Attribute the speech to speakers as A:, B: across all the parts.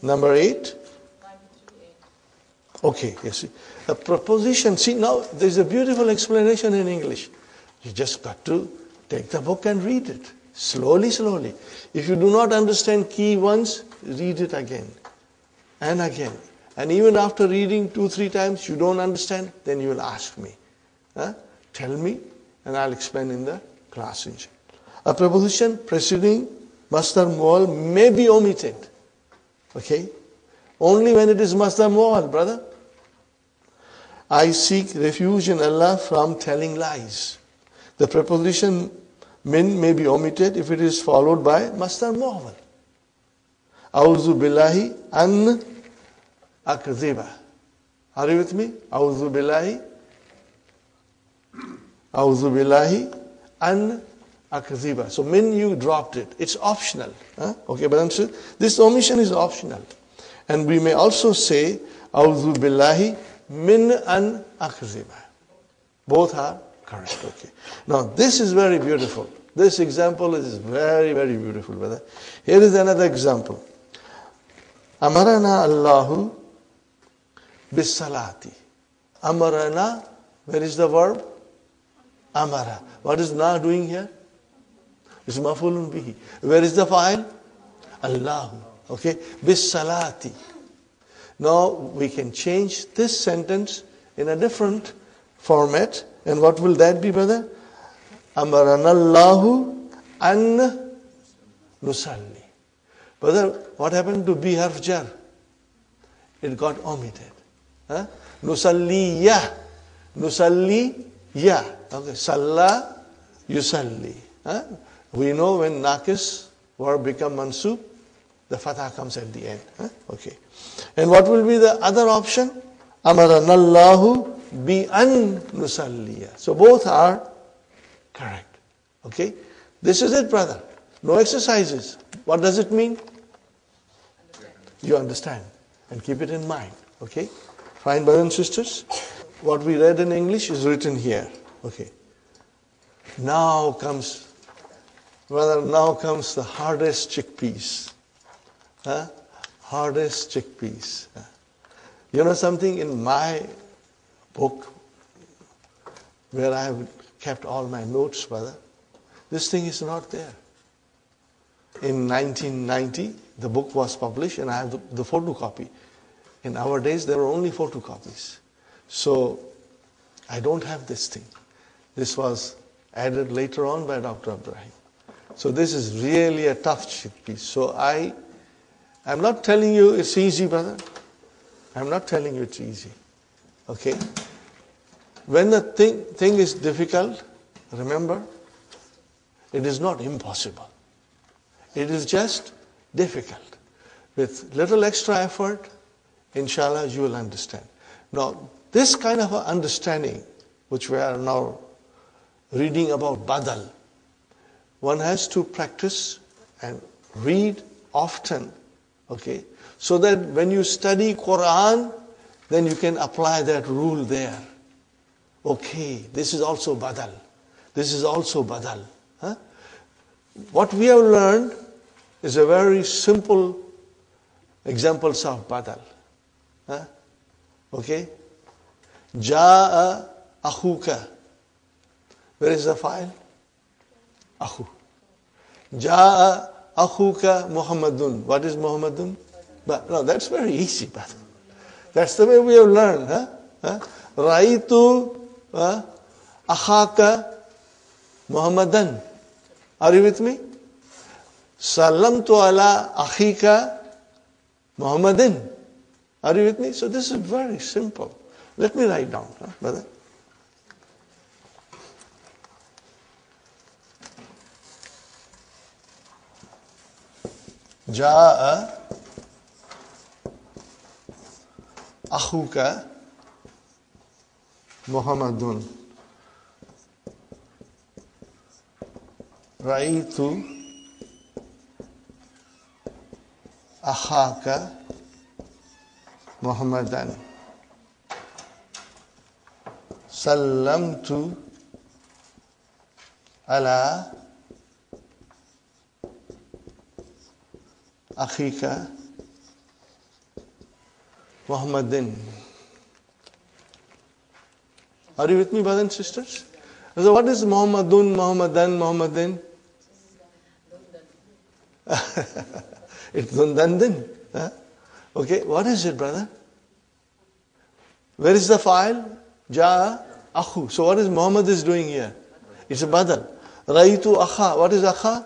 A: Number 8. Okay, you see. A preposition, see now there's a beautiful explanation in English. You just got to take the book and read it. Slowly, slowly. If you do not understand key once, read it again and again. And even after reading 2-3 times, you don't understand, then you will ask me. Tell me, and I'll explain in the class. A preposition preceding masdar mu'al may be omitted. Okay? Only when it is masdar mu'al, brother. I seek refuge in Allah from telling lies. The preposition min may be omitted if it is followed by masdar mu'awwal. A'udhu billahi an akziba. Are you with me? A'udhu billahi an akziba. So min, you dropped it. It's optional. Okay, but this omission is optional. And we may also say A'udhu billahi min an akziba. Both are correct. Okay. Now this is very beautiful. This example is very, very beautiful, brother. Here is another example. Amarana Allahu bis salati. Amarana, where is the verb? Amara. What is na doing here? It's maf'ulun bihi. Where is the fa'il? Allahu. Okay. Bis salati. Now we can change this sentence in a different format. And what will that be, brother? Amarana Allahu an nusalli. Brother, what happened to bi harf jar? It got omitted. Nusalliya. Nusalliya. Okay. Salla yusalli. We know when naqis verb become mansub, the fatha comes at the end. Okay. And what will be the other option? Amarana Allahu bi an nusalliya. So both are correct. Okay. This is it, brother. No exercises. What does it mean? You understand. And keep it in mind. Okay. Fine, brothers and sisters. What we read in English is written here. Okay. Now comes the hardest chickpeas. Hardest chickpeas. You know something, in my book where I have kept all my notes, brother, this thing is not there. In 1990, the book was published and I have the photocopy. In our days, there were only photocopies. So I don't have this thing. This was added later on by Dr. Ibrahim. So this is really a tough chickpea. So I'm not telling you it's easy, brother. I'm not telling you it's easy. Okay? When the thing is difficult, remember, it is not impossible. It is just difficult. With little extra effort, inshallah, you will understand. Now, this kind of understanding, which we are now reading about Badal, one has to practice and read often, okay? So that when you study Quran, then you can apply that rule there. Okay, this is also Badal. This is also Badal. What we have learned is a very simple examples of Badal. Okay? Ja'a akhuka. Where is the file? Akhu. Ja'a akhuka Muhammadun. What is Muhammadun? But no, that's very easy, brother. That's the way we have learned. Raitu akhaka Muhammadan. Are you with me? Salamtu ala akhika Muhammadin. Are you with me? So this is very simple. Let me write down, brother. Ja'a akhuka Muhammadun. Ra'aitu akhaka Muhammadan. Sallamtu ala akhika Muhammadin. Are you with me, brothers and sisters? So what is Muhammadun, Muhammadan, Muhammadin? It's Dundandin. Huh? Okay, what is it, brother? Where is the file? Ja'a Akhu. So what is Muhammad is doing here? It's a badal. Raitu Akha. What is Akha?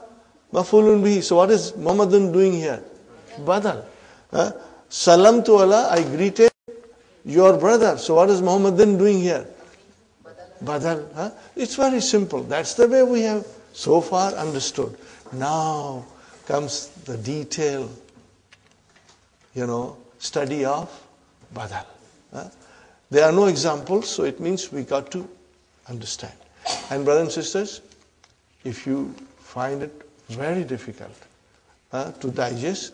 A: Mafulun bihi. So what is Muhammadun doing here? Badal. Salam tu Allah. I greeted your brother. So what is Muhammadin doing here? Badal. Huh? It's very simple. That's the way we have so far understood. Now comes the detail, study of Badal. There are no examples, so it means we got to understand. And brothers and sisters, if you find it very difficult to digest,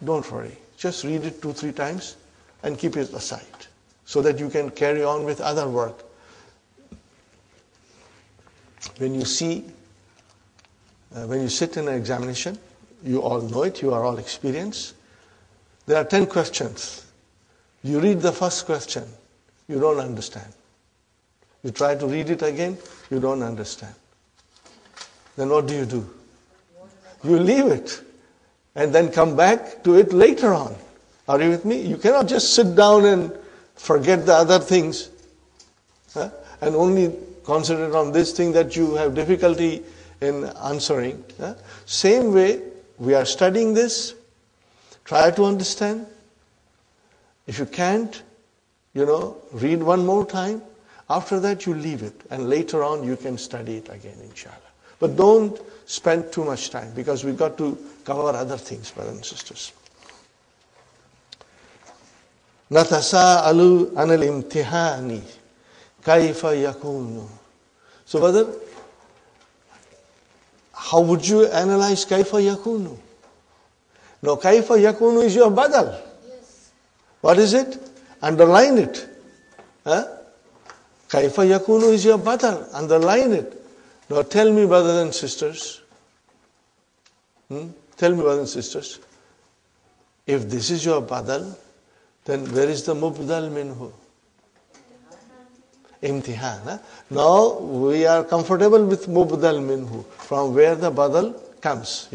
A: don't worry. Just read it 2-3 times and keep it aside so that you can carry on with other work. When you sit in an examination, you all know it, you are all experienced. There are 10 questions. You read the first question, you don't understand. You try to read it again, you don't understand. Then what do? You leave it and then come back to it later on. Are you with me? You cannot just sit down and forget the other things and only concentrate on this thing that you have difficulty in answering. Same way, we are studying this. Try to understand. If you can't, read one more time. After that, you leave it. And later on, you can study it again, inshallah. But don't spend too much time because we've got to cover other things, brothers and sisters. Natasa'alu anil imtihani. Kaifa yakunu. So, brother, how would you analyze Kaifa yakunu? Now, Kaifa yakunu is your badal.
B: Yes.
A: What is it? Underline it. Kaifa yakunu is your badal. Underline it. Now, tell me, brothers and sisters. Tell me, brothers and sisters. If this is your badal, then where is the mubdal minhu? Imtihan. Now we are comfortable with mubdal minhu, from where the badal comes.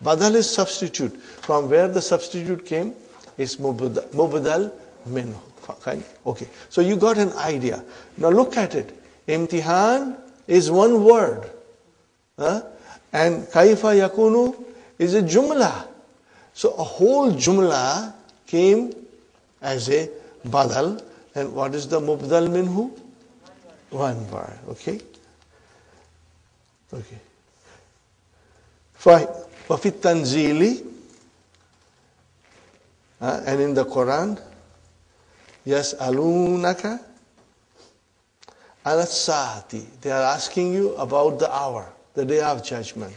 A: Badal is substitute. From where the substitute came is mubdal minhu. Fine? Okay. So you got an idea. Now look at it. Imtihan is one word. And kaifa yakunu is a jumla. So a whole jumla came as a badal. And what is the mubdal minhu? One word. Okay? Okay. Fine. وَفِي التَّنْزِيلِ and in the Quran, يَسْأَلُونَكَ عَلَى السَّاعَةِ. They are asking you about the hour, the day of judgment.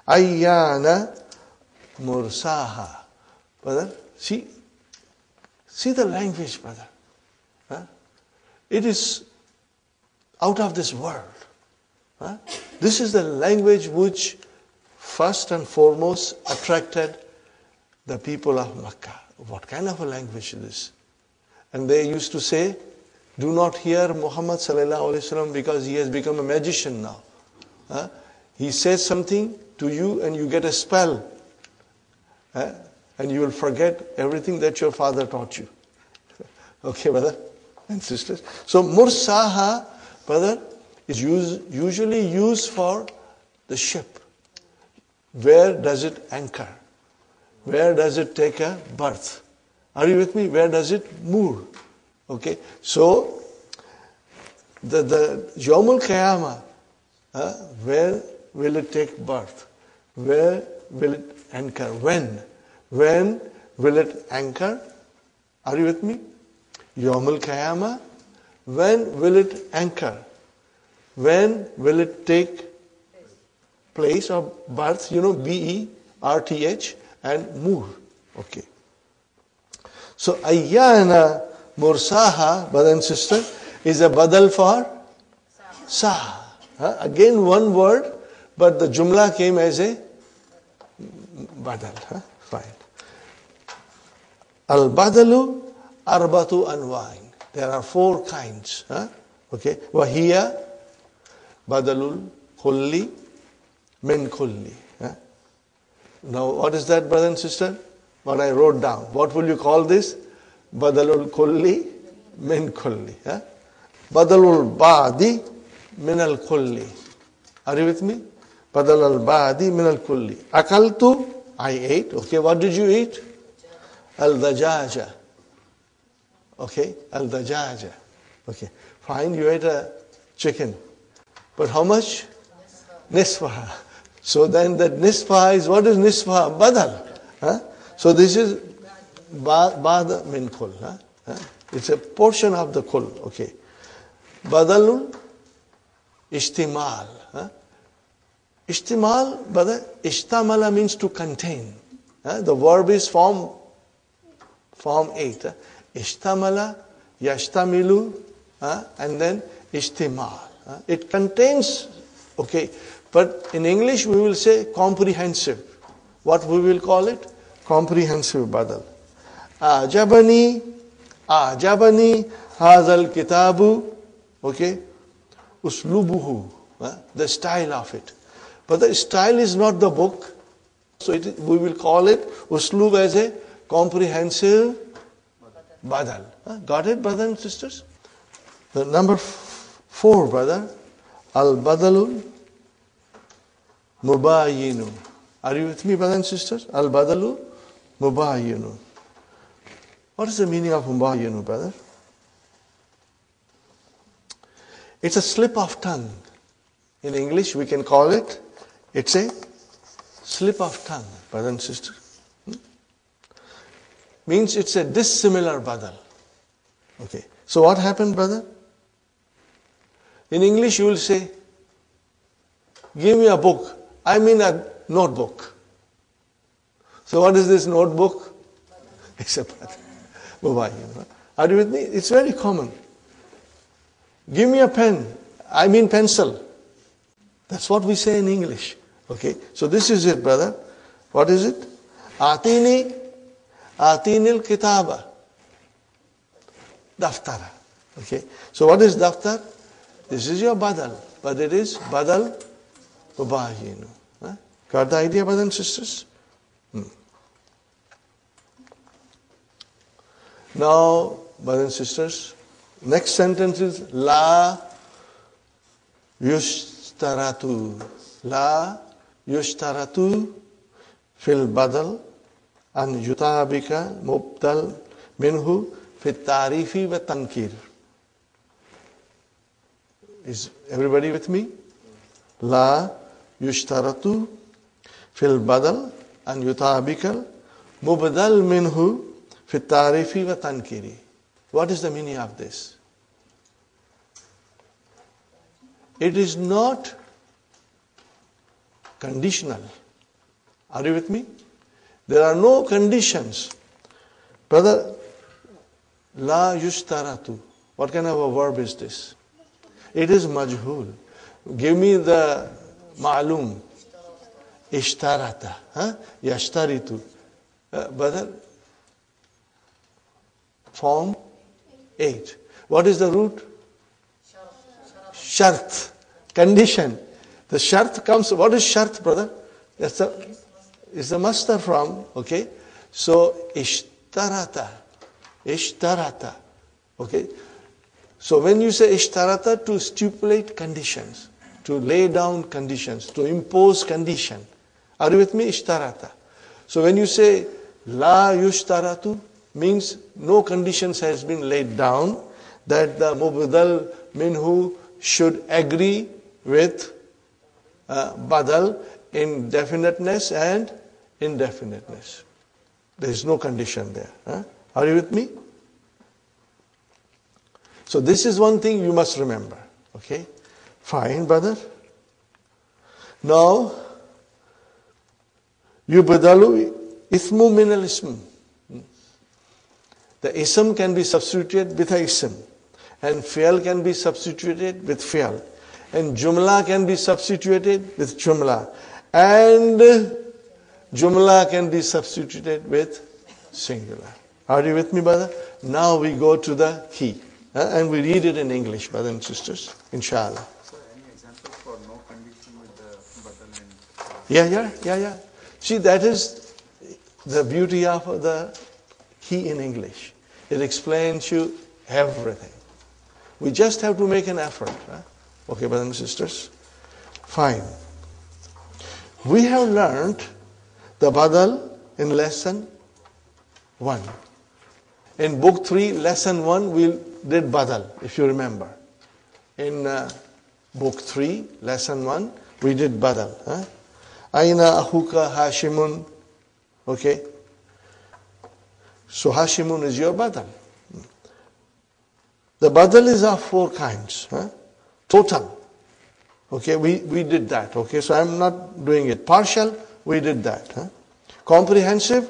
A: أَيَّانَ مُرْسَاهَا. Brother, see the language, brother. It is out of this world. This is the language which first and foremost attracted the people of Makkah. What kind of a language is this? And they used to say, do not hear Muhammad sallallahu alaihi wasallam because he has become a magician now. He says something to you and you get a spell. And you will forget everything that your father taught you. Okay, brother and sisters. So mursaha, brother, is usually used for the ship. Where does it anchor? Where does it take a berth? Are you with me? Where does it moor? Okay, so the Yawmul Qiyamah, where will it take birth? Where will it anchor? When? When will it anchor? Are you with me? Yawmul Qiyamah, when will it anchor? When will it take place or birth? B-E-R-T-H and moor. Okay. So ayyana mursaha, brother and sister, is a badal for sa. Again one word, but the jumla came as a badal. Fine. Al-badalu arbatu anwa'in. There are 4 kinds. Okay. Wahiya badalul kulli min kulli. Now, what is that, brother and sister? What I wrote down. What will you call this? Badalul kulli min kulli. Badalul ba'di min al kulli. Are you with me? Badalul ba'di min al kulli. Akaltu, I ate. Okay, what did you eat? Al-dajaja. Okay, al-dajaja. Okay, fine, you ate a chicken. But how much? Nisfaha. So then that nisfaha is, what is nisfaha? Badal. So this is ba'da min kul. It's a portion of the kul. Okay. Badalun ishtimal. Ishtimal, brother, ishtamala means to contain. The verb is form 8. Ishtamala, yashtamilu, and then ishtimal. It contains, okay. But in English we will say comprehensive. What we will call it? Comprehensive badal. Ajabani hazal kitabu, okay, uslubuhu, the style of it. But the style is not the book, so we will call it uslub as a comprehensive badal. Got it, brothers and sisters? The number 4, brother, al-badalul mubayinu. Are you with me, brothers and sisters? Al-badalu mubayinu. What is the meaning of mubayinu, brother? It's a slip of tongue. In English, we can call it, it's a slip of tongue, brother and sister. Means it's a dissimilar badal. Okay. So what happened, brother? In English, you will say, give me a book. I mean a notebook. So what is this notebook? It's a badal. Are you with me? It's very common. Give me a pen. I mean pencil. That's what we say in English. Okay. So this is it, brother. What is it? Atini al-kitaba. Daftara. Okay. So what is daftar? This is your badal. But it is badal mubayinu. Got the idea, brothers and sisters? Now, brothers and sisters, next sentence is La yushtaratu. La yushtaratu fil badal an yutabika mubdal minhu fit tarifi wa tankir. Is everybody with me? La yushtaratu fil badal an yutabika mubdal minhu fit tarifi wa tankiri. What is the meaning of this? It is not conditional. Are you with me? There are no conditions. Brother, la yushtaratu. What kind of a verb is this? It is majhul. Give me the ma'lum. Ishtarata. Yashtaritu. Brother, form 8. What is the root? Shart. Condition. The shart comes, what is shart, brother? That's the master from, okay? So, ishtarata. Ishtarata. Okay? So, when you say ishtarata, to stipulate conditions, to lay down conditions, to impose condition. Are you with me? Ishtarata. So, when you say la yushtaratu, means no conditions has been laid down that the mubdal minhu should agree with badal in definiteness and indefiniteness. There is no condition there. Are you with me? So this is one thing you must remember. Okay? Fine, brother. Now, yubdalu ismu min al ism. The ism can be substituted with a ism. And fi'al can be substituted with fi'al. And jumla can be substituted with jumla. And jumla can be substituted with singular. Are you with me, brother? Now we go to the key. And we read it in English, brothers and sisters, inshallah.
B: So any examples for no condition with the badal and
A: Yeah. See, that is the beauty of the key in English. It explains you everything. We just have to make an effort. Okay, brothers and sisters? Fine. We have learned the badal in lesson 1. In book 3, lesson 1, we did badal, if you remember. In book 3, lesson 1, we did badal. Aina ahuka Hashimun. Okay. So Hashimun is your badal. The badal is of 4 kinds. Total. Okay, we did that. Okay, so I'm not doing it. Partial, we did that. Comprehensive,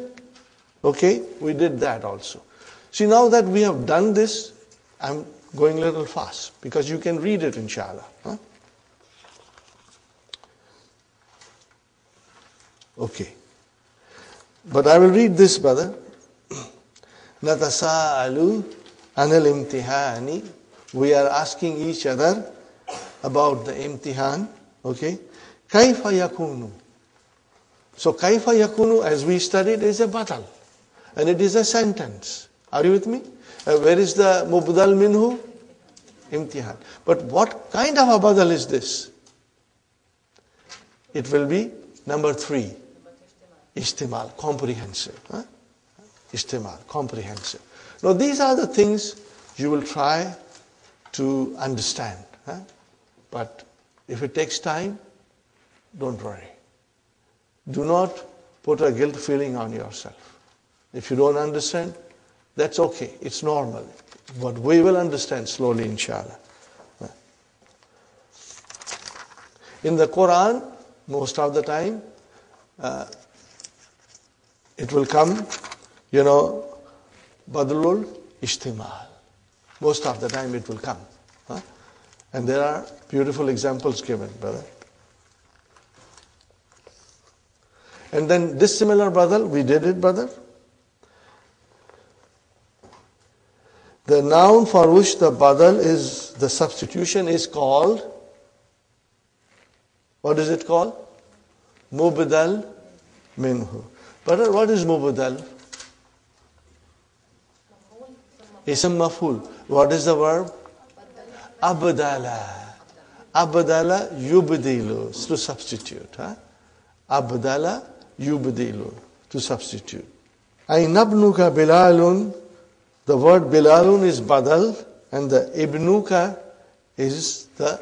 A: okay, we did that also. See, now that we have done this, I'm going a little fast because you can read it, inshallah. Okay. But I will read this, brother. Natasa'alu anil imtihani. We are asking each other about the imtihan. Okay. Kaifa yakunu. So kaifa yakunu, as we studied, is a badal. And it is a sentence. Are you with me? Where is the mubdal minhu? Imtihan. But what kind of a badal is this? It will be number 3. Istimal, comprehensive. Istimal, comprehensive. Now these are the things you will try to understand. But if it takes time, don't worry. Do not put a guilt feeling on yourself. If you don't understand, that's okay. It's normal. But we will understand slowly, inshallah. In the Quran, most of the time, it will come, badlul ishtimal. Most of the time it will come. And there are beautiful examples given, brother. And then this similar badal, we did it, brother. The noun for which the badal is, the substitution is called, what is it called? Mubdal minhu. Brother, what is mubdal? Ism maf'ul. What is the verb? Abdala. Abdala yubdilu, to substitute. Abdala yubdilu, to substitute. Aynabnuka bilalun. The word bilalun is badal, and the ibnuka is the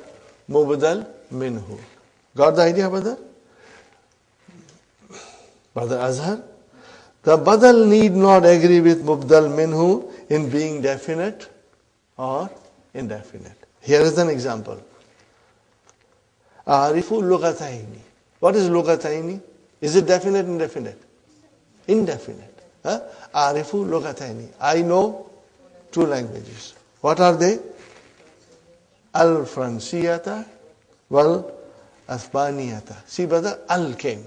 A: mubdal minhu. Got the idea, brother? Brother Azhar? The badal need not agree with mubdal minhu in being definite or indefinite. Here is an example. Arifu lugataini. What is lugataini? Is it definite, indefinite? Indefinite. Arifu lugataini. I know 2 languages. What are they? Al-Fransiyata wal-Athbaniyata. See, brother, al came.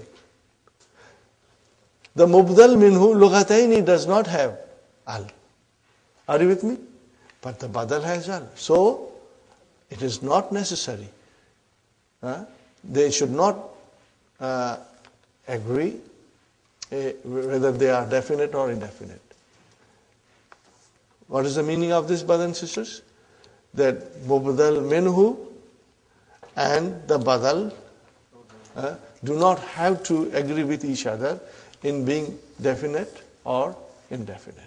A: The mubdal minhu lugataini does not have al. Are you with me? But the badal has al. So, it is not necessary. They should not agree whether they are definite or indefinite. What is the meaning of this, brothers and sisters? That mubdal minhu and the badal do not have to agree with each other in being definite or indefinite.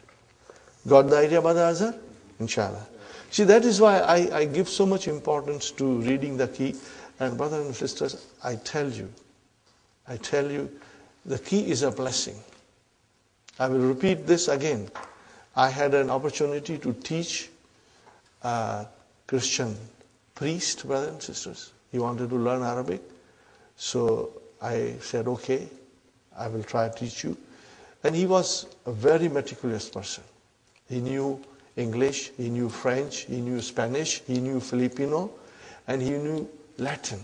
A: Got the idea, Brother Azhar? Inshallah. See, that is why I give so much importance to reading the key. And brothers and sisters, I tell you, the key is a blessing. I will repeat this again. I had an opportunity to teach a Christian priest, brothers and sisters. He wanted to learn Arabic. So I said, okay, I will try to teach you. And he was a very meticulous person. He knew English, he knew French, he knew Spanish, he knew Filipino, and he knew Latin.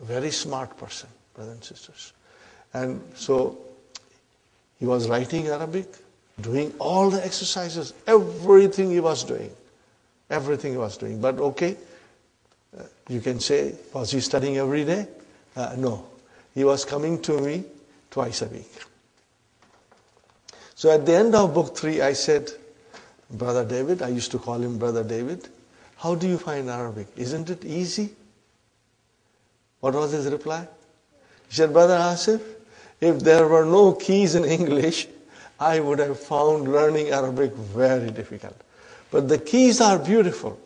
A: A very smart person, brothers and sisters. And so he was writing Arabic, doing all the exercises, everything he was doing. Everything he was doing. But okay, you can say, was he studying every day? No. He was coming to me twice a week. So at the end of book 3, I said, Brother David, I used to call him Brother David, how do you find Arabic? Isn't it easy? What was his reply? He said, Brother Asif, if there were no keys in English, I would have found learning Arabic very difficult. But the keys are beautiful.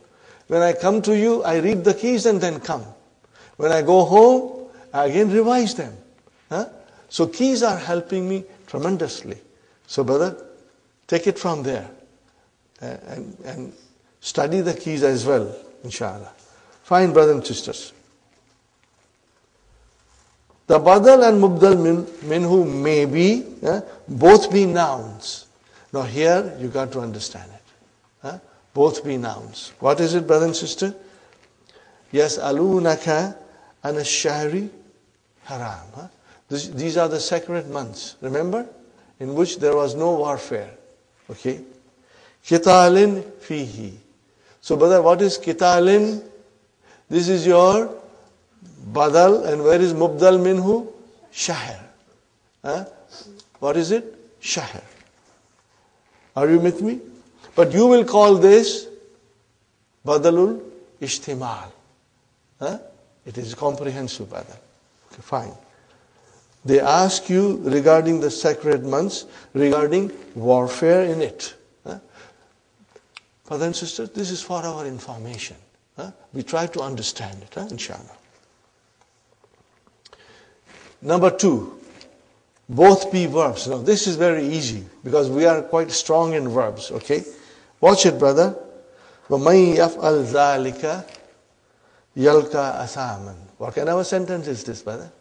A: When I come to you, I read the keys and then come. When I go home, I again revise them. So keys are helping me tremendously. So brother, take it from there and study the keys as well, inshallah. Fine, brothers and sisters. The badal and mubdal minhu may be, both be nouns. Now here you got to understand it. Both be nouns. What is it, brother and sister? Yas'alunaka an ash-shahri haram. These are the sacred months, remember? In which there was no warfare. Okay? Qitalin fihi. So brother, what is qitalin? This is your badal, and where is mubdal minhu? Shahr. What is it? Shahr. Are you with me? But you will call this badalul ishtimal. It is comprehensive badal. Okay, fine. They ask you regarding the sacred months, regarding warfare in it. Brothers and sisters, this is for our information. We try to understand it, inshallah. Number 2, both be verbs. Now this is very easy because we are quite strong in verbs, okay? Watch it, brother. وَمَنْ يَفْعَلْ ذَلِكَ يَلْقَى أَثَامًا. What kind of a sentence is this, brother?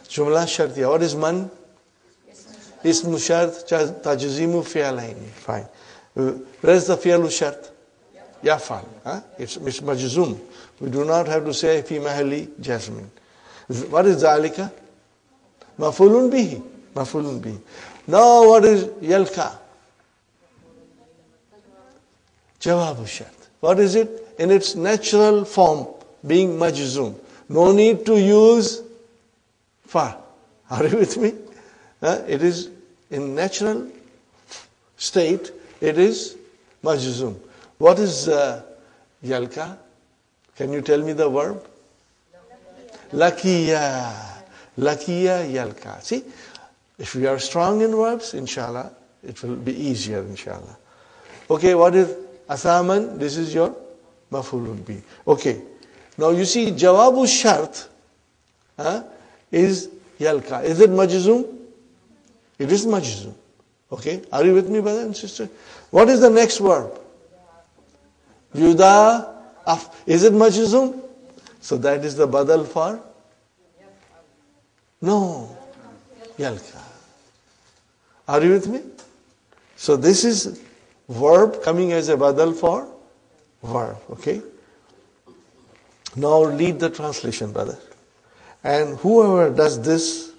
A: Jumla shartiya. What is man? Ismu shart tajzimu fi'alaini. Fine. Where is the fi'alu shart? Yafal. It's majzum. We do not have to say fi mahali jazmin. What is zalika? Mafulun bihi. Mafulun bihi. Now what is yalka? Jawabu shart. What is it? In its natural form, being majzum. No need to use fa. Are you with me? It is in natural state, it is majzum. What is yalka? Can you tell me the verb? Lakiya. Lakiya yalka. See, if we are strong in verbs, inshallah, it will be easier, inshallah. Okay, what is asaman? This is your mafulun bi. Okay. Now you see, jawabu shart is yalka. Is it majzum? It is majzum. Okay. Are you with me, brother and sister? What is the next verb? Yuda af. Is it majzum? So that is the badal for? No. Yalka. Are you with me? So this is verb coming as a badal for verb. Okay. Now read the translation, brother. And whoever does this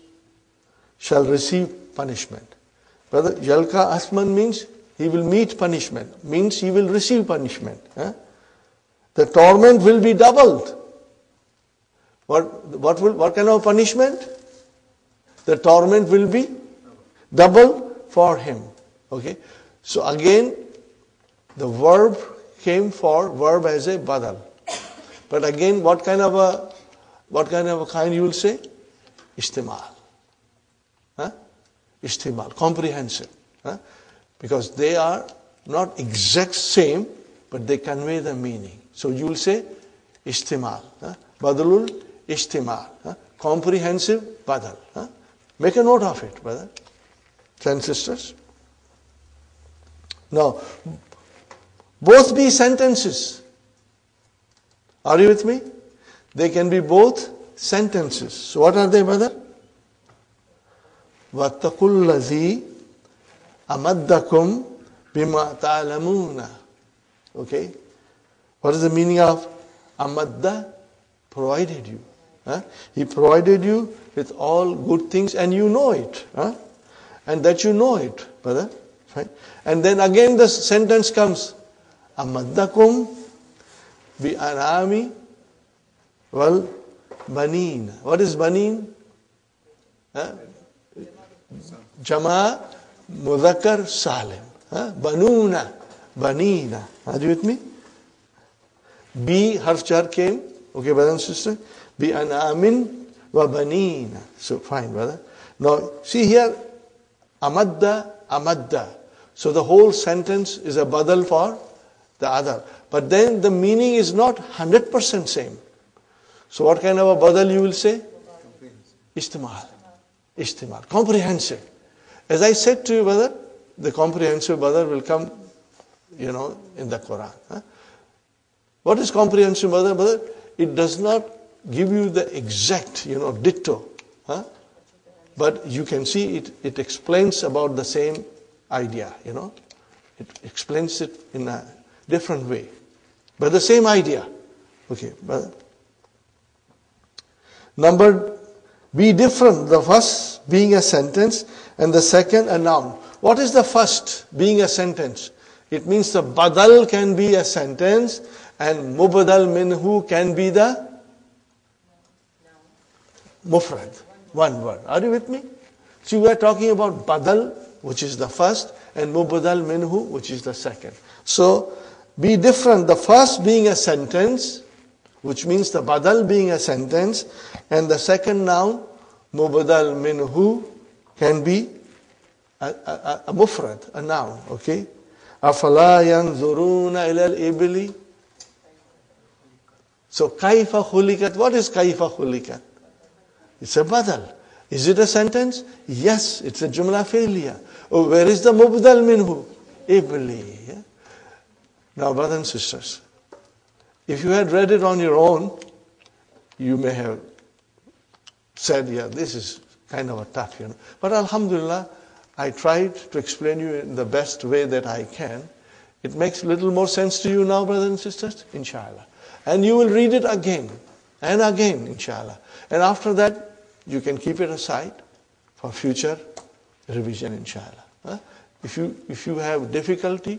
A: shall receive punishment. Brother, yalka asman means he will meet punishment. Means he will receive punishment. The torment will be doubled. What kind of punishment? The torment will be double for him. Okay. So again, the verb came for verb as a badal. But again, what kind of a kind you will say? Istimal. Istimal, comprehensive. Because they are not exact same, but they convey the meaning. So you will say istimal. Badalul istimal. Comprehensive badal. Make a note of it, brother. Friends, sisters. Now, both be sentences. Are you with me? They can be both sentences. So what are they, brother? وَاتَّقُوا الَّذِي أَمَدَّكُمْ بِمَا تَعْلَمُونَ. Okay? What is the meaning of amadda? Provided you. He provided you with all good things and you know it. And that you know it, brother. Fine. And then again the sentence comes, amaddakum bi anami wal banin. What is banin? Jama mudhakkar salim. Banuna, banina. Are you with me? Bi harf jar came. Okay, brother and sister. Bi anamin wa banina. So fine, brother. Now see here, amadda. So the whole sentence is a badal for the other. But then the meaning is not 100% same. So what kind of a badal you will say? Istimal. Comprehensive. As I said to you, brother, the comprehensive badal will come, in the Quran. What is comprehensive badal, brother? It does not give you the exact, ditto. But you can see it explains about the same idea, It explains it in a different way. But the same idea. Okay, brother. Number, be different. The first being a sentence and the second a noun. What is the first being a sentence? It means the badal can be a sentence and mubadal minhu can be the mufrad. One word. Are you with me? See, we are talking about badal, which is the first, and mubadal minhu, which is the second. So, be different. The first being a sentence, which means the badal being a sentence, and the second noun, mubadal minhu, can be a mufrad, a noun. Okay? Afala yanzuruna ila al-ibli. So, kaifa khulikat. What is kaifa khulikat? It's a badal. Is it a sentence? Yes, it's a jumla failure. Oh, where is the mubdal minhu? Ibli. Yeah? Now, brothers and sisters, if you had read it on your own, you may have said, yeah, this is kind of a tough, But alhamdulillah, I tried to explain you in the best way that I can. It makes a little more sense to you now, brothers and sisters, inshallah. And you will read it again and again, inshallah. And after that, you can keep it aside for future revision, inshallah. If you have difficulty,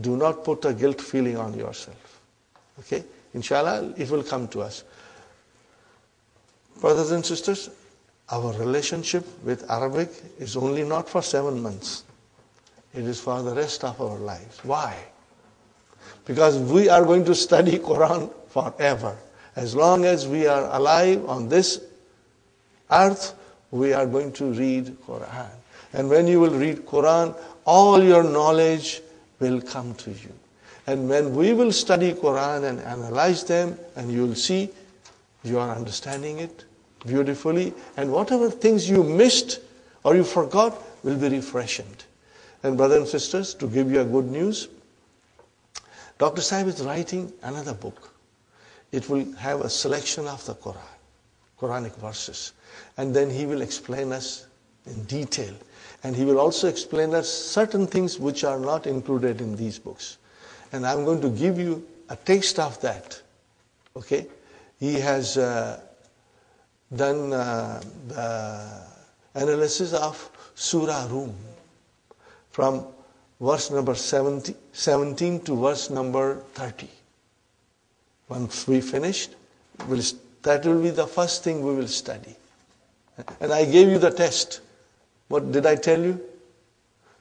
A: do not put a guilt feeling on yourself. Okay? Inshallah, it will come to us. Brothers and sisters, our relationship with Arabic is only not for 7 months. It is for the rest of our lives. Why? Because we are going to study Quran forever. As long as we are alive on this earth, we are going to read Quran. And when you will read Quran, all your knowledge will come to you. And when we will study Quran and analyze them, and you will see you are understanding it beautifully, and whatever things you missed or you forgot will be refreshed. And brothers and sisters, to give you a good news, Dr. Sahib is writing another book. It will have a selection of the Quran, Quranic verses. And then he will explain us in detail. And he will also explain us certain things which are not included in these books. And I'm going to give you a taste of that. Okay? He has done the analysis of Surah Rum from verse number 17 to verse number 30. Once we finished, that will be the first thing we will study. And I gave you the test. What did I tell you?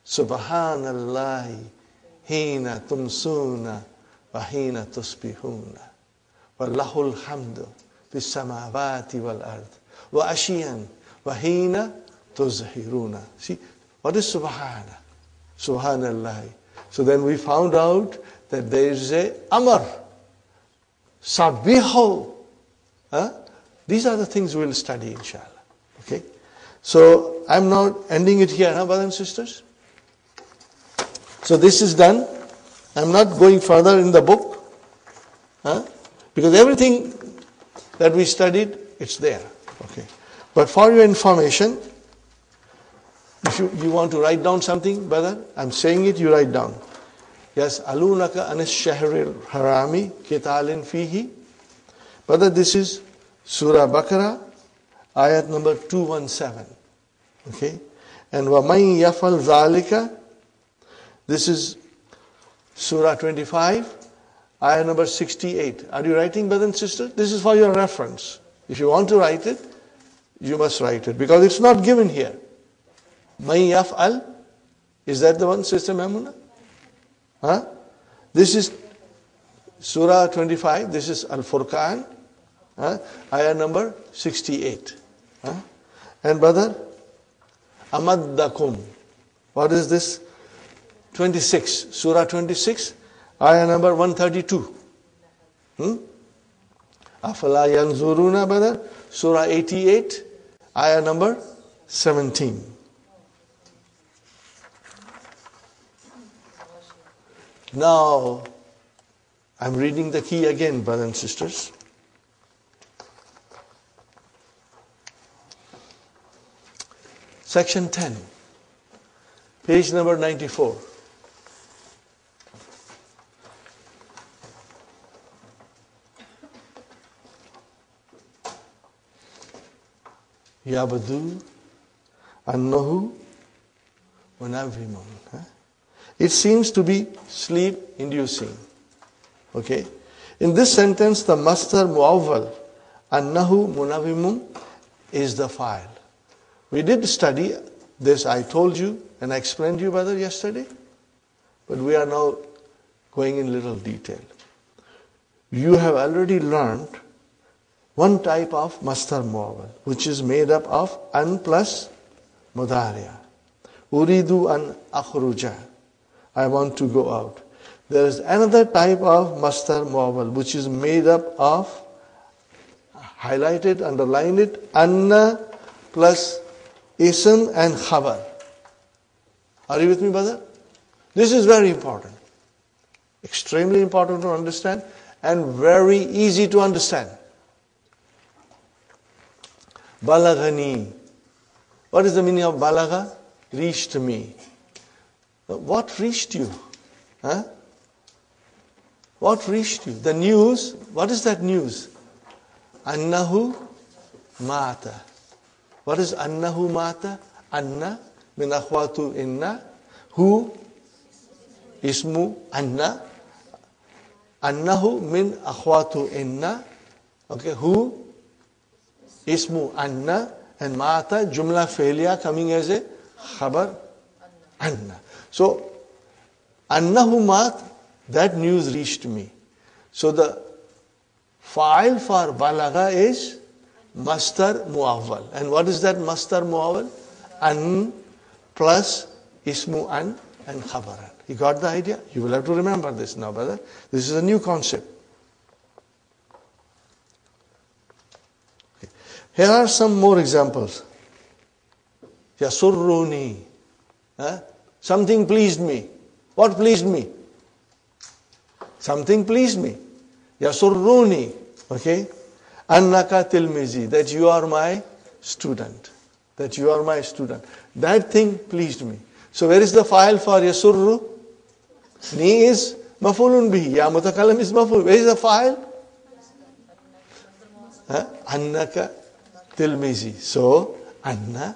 A: Subhanallah hina tumsuna wa hina tusbihuna wa lahul hamdu bis samawati wal ard wa ashiyan wa hina tuzhiruna. See, what is subhana? Subhanallah. So then we found out that there is a amar. Sabihu. These are the things we will study, inshallah. Okay? So, I'm now ending it here, brothers and sisters? So, this is done. I'm not going further in the book. Because everything that we studied, it's there. Okay. But for your information, if you want to write down something, brother, I'm saying it, you write down. Yes, alunaka anis shahril harami kitalin fihi. Brother, this is Surah Baqarah, ayat number 217. Okay? And وَمَنْ يَفْعَلْ ذَلِكَ This is Surah 25, ayah number 68. Are you writing, brother and sister? This is for your reference. If you want to write it, you must write it, because it's not given here. May yaf'al, is that the one, Sister Mamuna? Huh? This is Surah 25, this is Al-Furqan, ayah number 68. And brother, Amaddakum. What is this? 26, Surah 26, ayah number 132. Afala yanzuruna, brother, Surah 88, ayah number 17. Now, I'm reading the key again, brothers and sisters. Section 10, page number 94. Yabadu annahu munawwimun. It seems to be sleep-inducing. Okay? In this sentence, the masdar muawwal, annahu munawwimun, is the file. We did study this, I told you, and I explained to you, brother, yesterday. But we are now going in little detail. You have already learned one type of masdar muawwal, which is made up of an plus mudariya. Uridu an akhruja. I want to go out. There is another type of masdar muawwal, which is made up of, highlight it, underline it, anna plus ism and khabar. Are you with me, brother? This is very important. Extremely important to understand and very easy to understand. Balagani. What is the meaning of balagha? Reached me. What reached you? Huh? What reached you? The news. What is that news? Annahu mata. What is annahu mata? Anna min akhwatu inna. Who? Ismu anna. Annahu min akhwatu inna. Okay, who? Ismu anna. And mata, jumla failure coming as a khabar anna. So, annahu mat, that news reached me. So the file for balagha is masdar muawwal. And what is that masdar muawwal? An plus ismu an and khabaran. You got the idea? You will have to remember this now, brother. This is a new concept. Okay. Here are some more examples. Yasurruni. Something pleased me. What pleased me? Something pleased me. Yasurruni. Okay? Annaka tilmizi. That you are my student. That you are my student. That thing pleased me. So where is the file for yasurru? Ni is mafulun bihi. Ya mutakallam is maful. Where is the file? Annaka tilmizi. So, anna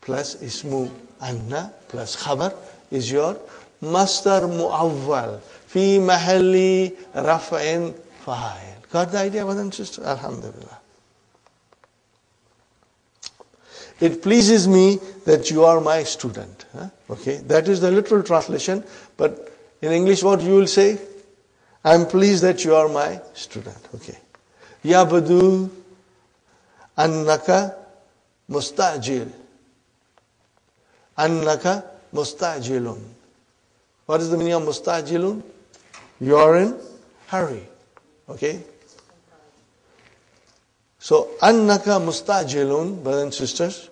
A: plus ismu anna plus khabar is your masdar muawwal fi mahalli raf'in fa'il. Got the idea, brother and sister? Alhamdulillah. It pleases me that you are my student. Okay, that is the literal translation. But in English, what you will say? I am pleased that you are my student. Okay. Yabadu annaka mustajil. Annaka mustajilun. What is the meaning of mustajilun? You are in hurry. Okay. So, annaka mustajilun, brothers and sisters,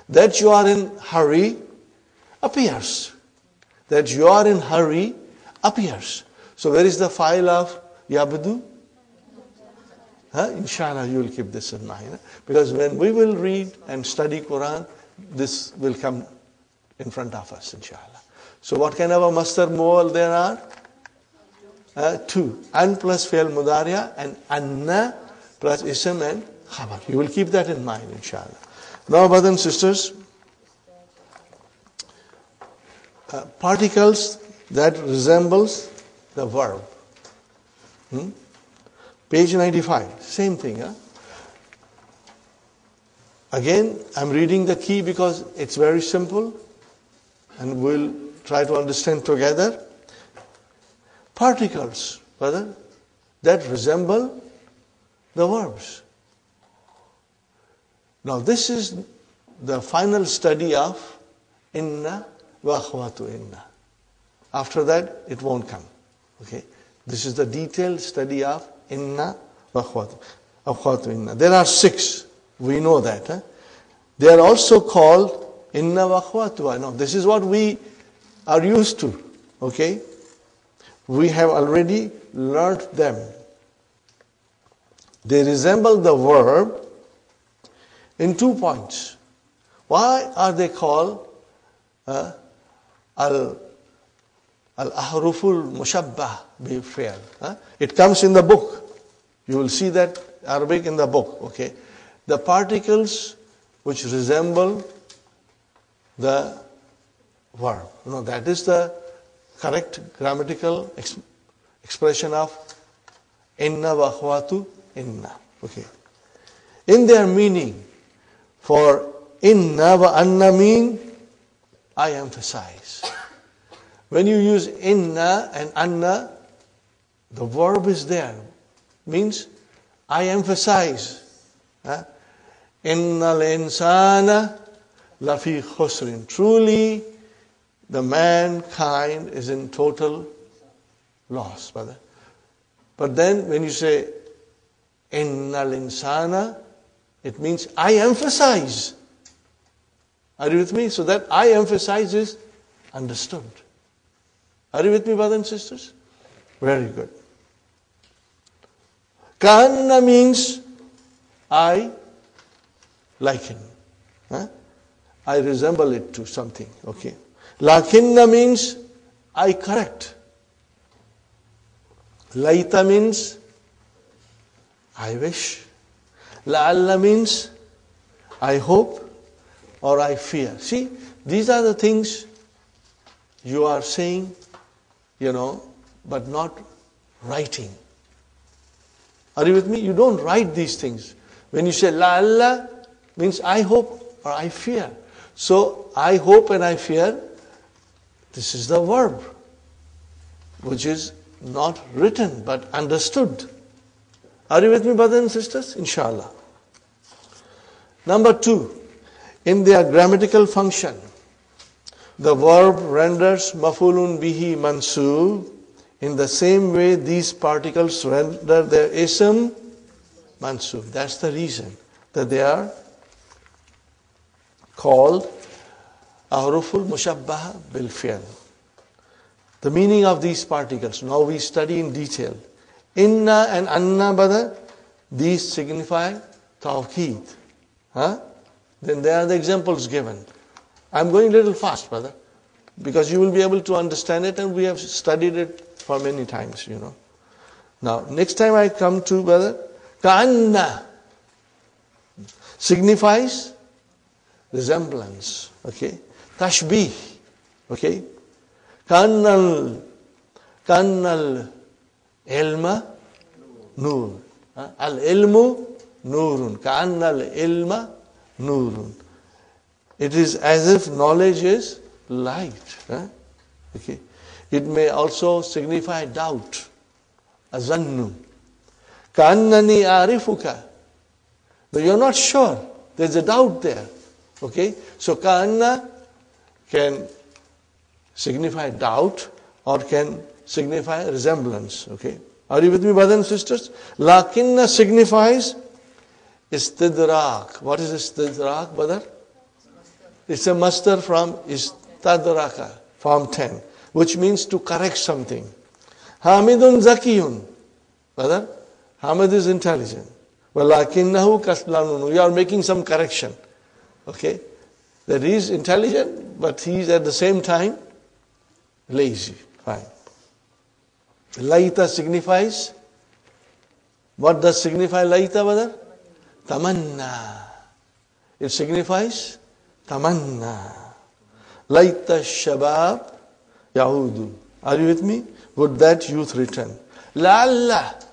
A: that you are in hurry appears. That you are in hurry appears. So, where is the file of yabdu? Inshallah, you will keep this in mind. Because when we will read and study Quran, this will come in front of us, inshallah. So, what kind of a masdar muawwal there are? Two. An plus fi'l mudariya and anna plus ism and khabar. You will keep that in mind, inshallah. Now, brothers and sisters, particles that resembles the verb. Page 95, same thing. Again, I'm reading the key because it's very simple and we'll try to understand together. Particles, brother, that resemble the verbs. Now this is the final study of inna wa akhwatu inna. After that, it won't come. Okay? This is the detailed study of inna wa akhwatu inna. There are 6. We know that. They are also called inna wa akhwatuha. Now, this is what we are used to. Okay? We have already learnt them. They resemble the verb in 2 points. Why are they called al-ahruful mushabbah bi-fi'l? It comes in the book. You will see that Arabic in the book. Okay? The particles which resemble the verb. That is the correct grammatical expression of inna wa akhwatu inna. Okay. In their meaning, for inna wa anna mean I emphasize. When you use inna and anna, the verb is there. Means I emphasize. Innal insana lafi khusrin. Truly, the mankind is in total loss, brother. But then when you say innal insana, it means I emphasize. Are you with me? So that I emphasize is understood. Are you with me, brothers and sisters? Very good. Kanna means I liken. I resemble it to something. Okay. Lakinna means I correct. Laita means I wish. La'alla means I hope or I fear. See, these are the things you are saying, but not writing. Are you with me? You don't write these things. When you say la'alla, means I hope or I fear. So I hope and I fear, this is the verb, which is not written but understood. Are you with me, brothers and sisters? Inshallah. Number 2, in their grammatical function, the verb renders maf'ulun bihi mansub. In the same way, these particles render their ism mansub. That's the reason that they are called ahruful mushabbaha bil fi'l. The meaning of these particles, now we study in detail. Inna and anna, brother, these signify tawqeed. Then there are the examples given. I'm going a little fast, brother, because you will be able to understand it and we have studied it for many times, Now, next time I come to, brother, ka'anna signifies resemblance. Okay? Tashbih. Okay? Kannal ilma nur. Al ilmu nurun. Kannal ilma nurun. It is as if knowledge is light. Okay? It may also signify doubt. Azannu. Kannani arifuka. But you're not sure. There's a doubt there. Okay? So kanna can signify doubt or can signify resemblance. Okay? Are you with me, brothers and sisters? Lakinna signifies istidrak. What is istidrak, brother? It's a masdar from istadraka, form 10, which means to correct something. Hamidun zakiyun. Brother, Hamid is intelligent. Walakinnahu kaslanun. You are making some correction. Okay? That he is intelligent, but he is at the same time lazy. Fine. Laita signifies, what does signify laita, brother? Tamanna. It signifies tamanna. Laita shabab Yahudu. Are you with me? Would that youth return? La'alla.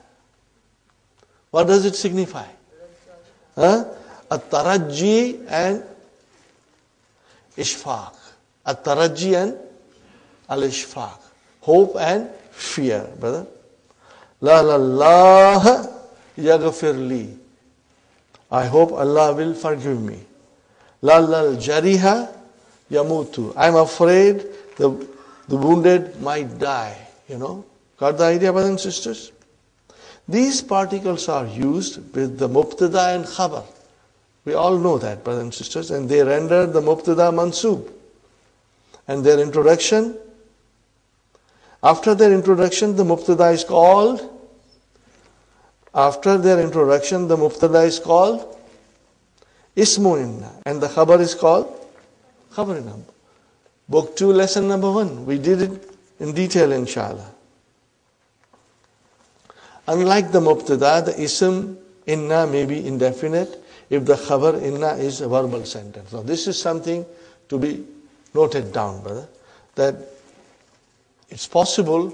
A: What does it signify? At-taraji and ishfaq. At-taraji and al-ishfaq. Hope and fear, brother. La'allah yaghfir li. I hope Allah will forgive me. La'allal jariha yamutu. I'm afraid the wounded might die. Got the idea, brothers and sisters? These particles are used with the mubtada and khabar. We all know that, brothers and sisters, and they render the mubtada mansub. And their introduction, after their introduction, the mubtada is called, ismu inna, and the khabar is called khabar inna. Book 2, lesson number 1. We did it in detail, inshallah. Unlike the mubtada, the ism inna may be indefinite if the khabar inna is a verbal sentence. Now this is something to be noted down, brother, that it's possible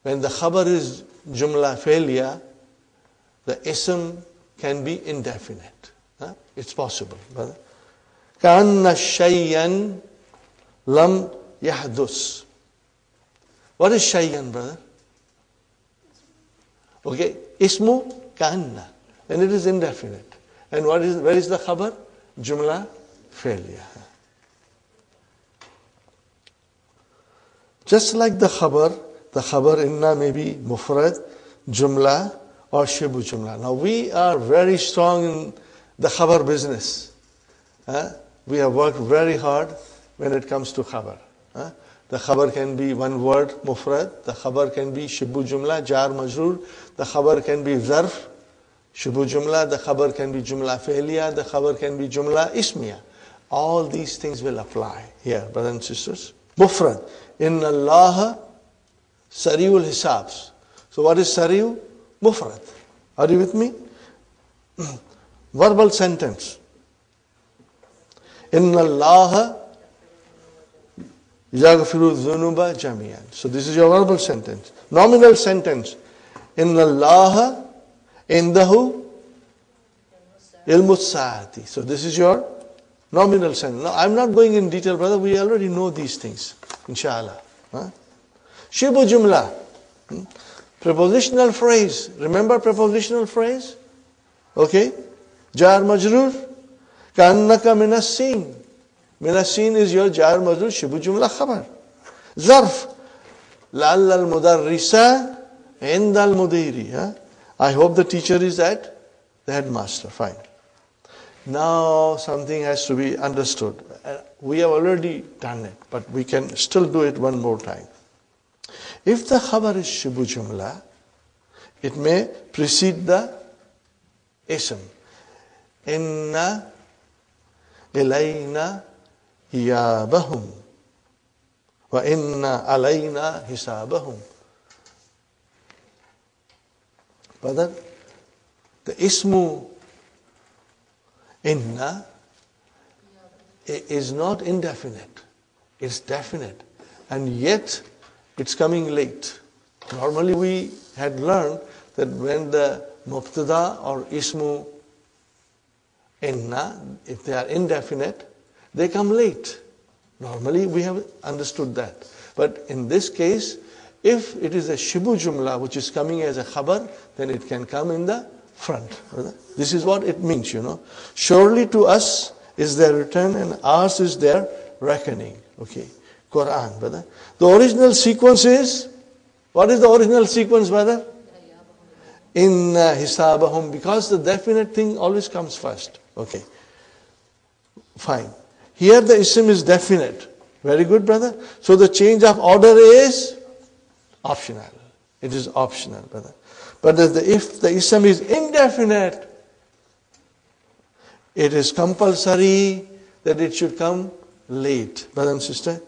A: when the khabar is jumla failure, the ism can be indefinite. It's possible, brother. Ka'anna shayyan lam yahdus. What is shayyan, brother? Okay, ismu ka'anna. And it is indefinite. And where is the khabar? Jumla failure. Just like the khabar inna may be mufrad, jumla, or shibu jumla. Now we are very strong in the khabar business. We have worked very hard when it comes to khabar. The khabar can be one word, mufrad. The khabar can be shibu jumla, jar majrur. The khabar can be zarf, shibu jumla. The khabar can be jumla failiyah. The khabar can be jumla ismiya. All these things will apply here, brothers and sisters. Mufrad. Inna Allah sari'ul hisabs. So what is sari'u? Mufrad. Are you with me? Verbal sentence. Inna Allah yaghfiru dhunuba jami'an. So this is your verbal sentence. Nominal sentence. Inna Allah indahu ilmus sa'ati. So this is your nominal sentence. Now I'm not going in detail, brother. We already know these things. Inshallah. Shibu jumla. Prepositional phrase. Remember prepositional phrase? Okay. Jar majrur. Ka'annaka minas sin. Minas sin is your jar majrur shibu jumla khabar. Zarf. La'alla al-mudarrisa inda al-mudiri. I hope the teacher is at the headmaster. Fine. Now something has to be understood. We have already done it, but we can still do it one more time. If the khabar is shibu jumla, it may precede the ism. Inna ilayna iyabahum wa inna alayna hisabahum. Brother, the ismu inna is not indefinite. It's definite. And yet, it's coming late. Normally we had learned that when the mubtada or ismu inna, if they are indefinite, they come late. Normally we have understood that. But in this case, if it is a shibu jumla which is coming as a khabar, then it can come in the front. This is what it means, Surely to us is their return and ours is their reckoning. Okay. Quran, brother. The original sequence is, what is the original sequence, brother? Inna hisabahum, because the definite thing always comes first. Okay. Fine. Here the ism is definite. Very good, brother. So the change of order is optional. It is optional, brother. But if the ism is indefinite, it is compulsory that it should come late. Brother and sister,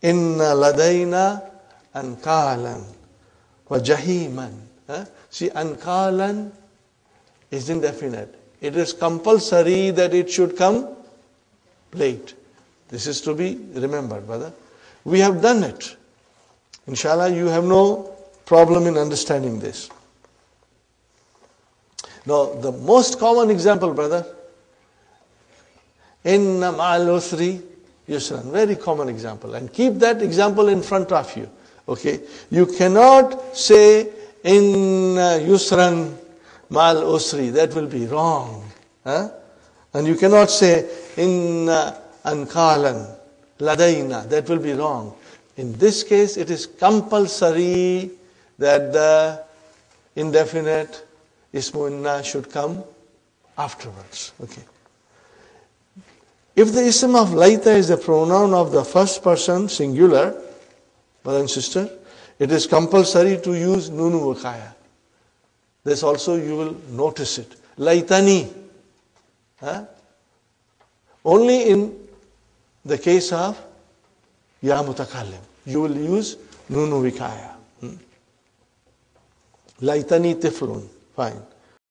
A: inna ladayna ankalan wa jahiman. See, ankalan is indefinite. It is compulsory that it should come late. This is to be remembered, brother. We have done it. Inshallah, you have no problem in understanding this. Now, the most common example, brother, inna ma'al usri yusran. Very common example. And keep that example in front of you. Okay? You cannot say inna yusran ma'al usri. That will be wrong. Huh? And you cannot say inna ankalan ladayna. That will be wrong. In this case, it is compulsory that the indefinite ismu inna should come afterwards. Okay. If the ism of laita is the pronoun of the first person singular, brother and sister, it is compulsory to use nunu wakaya. This also you will notice it. Laitani. Huh? Only in the case of ya mutakallim, you will use nunu wakaya. Laitani tiflun. Fine.